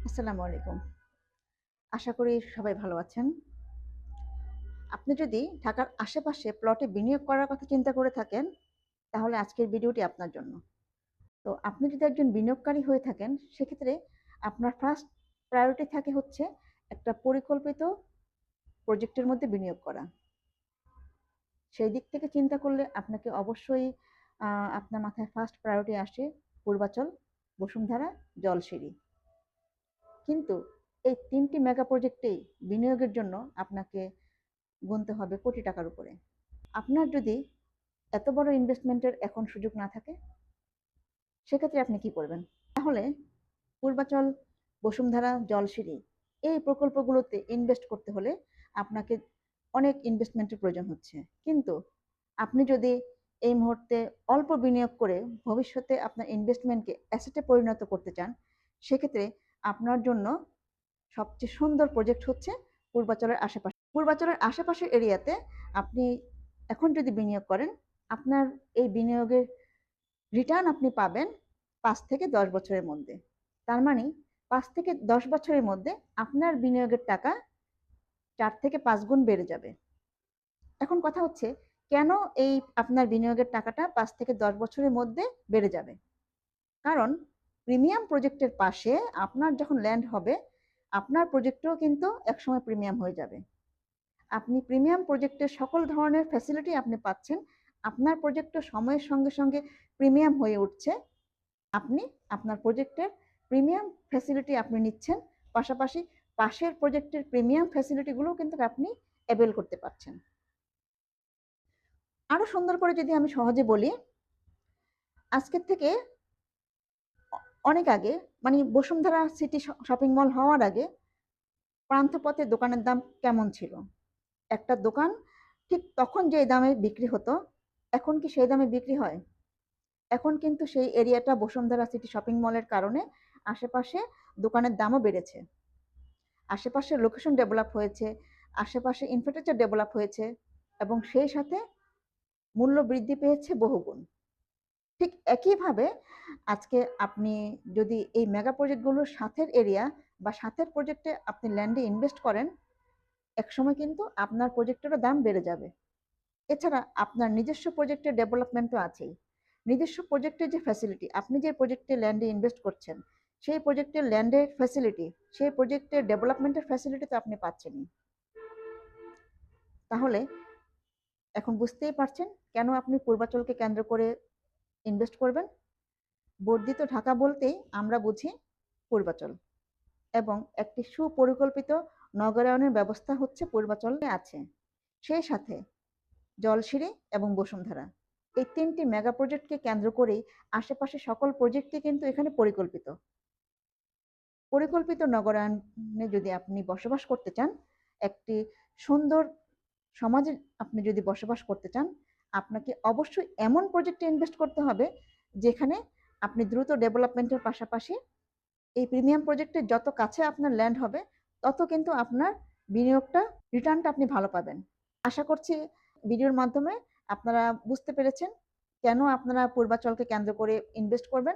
আসসালামু আলাইকুম। আশা করি সবাই ভালো আছেন। আপনি যদি ঢাকার আশেপাশে প্লটে বিনিয়োগ করার কথা চিন্তা করে থাকেন, তাহলে আজকের ভিডিওটি আপনার জন্য। তো আপনি যদি একজন বিনিয়োগকারী হয়ে থাকেন, সেক্ষেত্রে আপনার ফার্স্ট প্রায়োরিটি থাকে হচ্ছে একটা পরিকল্পিত প্রজেক্টের মধ্যে বিনিয়োগ করা। সেই দিক থেকে চিন্তা করলে আপনাকে অবশ্যই আপনার মাথায় ফার্স্ট প্রায়োরিটি আসে পূর্বাচল, বসুন্ধরা, জলসিঁড়ি। কিন্তু এই ৩ টি মেগা প্রজেক্টেই বিনিয়োগের জন্য আপনাকে গুনতে হবে কোটি টাকার উপরে। আপনার যদি এত বড় ইনভেস্টমেন্টের এখন সুযোগ না থাকে, সেক্ষেত্রে আপনি কি করবেন? তাহলে পূর্বাচল, বসুন্ধরা, জলসিঁড়ি এই প্রকল্পগুলোতে ইনভেস্ট করতে হলে আপনাকে অনেক ইনভেস্টমেন্টের প্রয়োজন হচ্ছে। কিন্তু আপনি যদি এই মুহূর্তে অল্প বিনিয়োগ করে ভবিষ্যতে আপনার ইনভেস্টমেন্টকে অ্যাসেটে পরিণত করতে চান, সেক্ষেত্রে আপনার জন্য সবচেয়ে সুন্দর প্রজেক্ট হচ্ছে পূর্বাচলের আশেপাশে। পূর্বাচলের আশেপাশের এরিয়াতে আপনি এখন যদি বিনিয়োগ করেন, আপনার এই বিনিয়োগের রিটার্ন আপনি পাবেন ৫ থেকে ১০ বছরের মধ্যে। তার মানে ৫ থেকে ১০ বছরের মধ্যে আপনার বিনিয়োগের টাকা ৪ থেকে ৫ গুণ বেড়ে যাবে। এখন কথা হচ্ছে, কেন এই আপনার বিনিয়োগের টাকাটা ৫ থেকে ১০ বছরের মধ্যে বেড়ে যাবে? কারণ প্রিমিয়াম প্রজেক্টের পাশে আপনার যখন ল্যান্ড হবে, আপনার প্রজেক্টও কিন্তু একসময় প্রিমিয়াম হয়ে যাবে। আপনি প্রিমিয়াম প্রজেক্টের সকল ধরনের ফ্যাসিলিটি আপনি পাচ্ছেন। আপনার প্রজেক্টও সময়ের সঙ্গে সঙ্গে প্রিমিয়াম হয়ে উঠছে। আপনি আপনার প্রজেক্টের প্রিমিয়াম ফ্যাসিলিটি আপনি নিচ্ছেন, পাশাপাশি পাশের প্রজেক্টের প্রিমিয়াম ফ্যাসিলিটিগুলোও কিন্তু আপনি অ্যাভেল করতে পারছেন। আরো সুন্দর করে যদি আমি সহজে বলি, আজকের থেকে অনেক আগে, মানে বসুন্ধরা সিটি শপিং মল হওয়ার আগে প্রান্তপথে দোকানের দাম কেমন ছিল? একটা দোকান ঠিক তখন যে দামে বিক্রি হতো, এখন কি সেই দামে বিক্রি হয়? এখন কিন্তু সেই এরিয়াটা বসুন্ধরা সিটি শপিং মলের কারণে আশেপাশে দোকানের দামও বেড়েছে। আশেপাশে লোকেশন ডেভেলপ হয়েছে, আশেপাশে ইনফ্রাস্ট্রাকচার ডেভেলপ হয়েছে এবং সেই সাথে মূল্য বৃদ্ধি পেয়েছে বহুগুণ। ঠিক একইভাবে আজকে আপনি যদি এই মেগা প্রজেক্টগুলোর সাথের এরিয়া বা সাথের প্রজেক্টে আপনি ল্যান্ডে ইনভেস্ট করেন, একসময় কিন্তু আপনার প্রজেক্টেরও দাম বেড়ে যাবে। এছাড়া আপনার নিজস্ব প্রজেক্টের ডেভেলপমেন্ট তো আছেই। নিজস্ব প্রজেক্টের যে ফ্যাসিলিটি, আপনি যে প্রজেক্টে ল্যান্ডে ইনভেস্ট করছেন, সেই প্রজেক্টের ল্যান্ডের ফ্যাসিলিটি, সেই প্রজেক্টের ডেভেলপমেন্টের ফ্যাসিলিটি তো আপনি পাচ্ছেনই। তাহলে এখন বুঝতেই পারছেন কেন আপনি পূর্বাচলকে কেন্দ্র করে ইনভেস্ট করবেন। বর্ধিত ঢাকা বলতেই আমরা বুঝি পূর্বাচল, এবং একটি সুপরিকল্পিত নগরায়নের ব্যবস্থা হচ্ছে পূর্বাচলে আছে। সেই সাথে জলসিঁড়ি এবং বসুন্ধরা, এই ৩টি মেগা প্রজেক্টকে কেন্দ্র করেই আশেপাশে সকল প্রজেক্টই কিন্তু এখানে পরিকল্পিত। পরিকল্পিত নগরায়নে যদি আপনি বসবাস করতে চান, একটি সুন্দর সমাজে আপনি যদি বসবাস করতে চান, আপনাকে অবশ্যই এমন প্রজেক্টে ইনভেস্ট করতে হবে যেখানে আপনি দ্রুত ডেভেলপমেন্টের পাশাপাশি এই প্রিমিয়াম প্রজেক্টের যত কাছে আপনার ল্যান্ড হবে, তত কিন্তু আপনার বিনিয়োগটা, রিটার্নটা আপনি ভালো পাবেন। আশা করছি ভিডিওর মাধ্যমে আপনারা বুঝতে পেরেছেন কেন আপনারা পূর্বাচলকে কেন্দ্র করে ইনভেস্ট করবেন।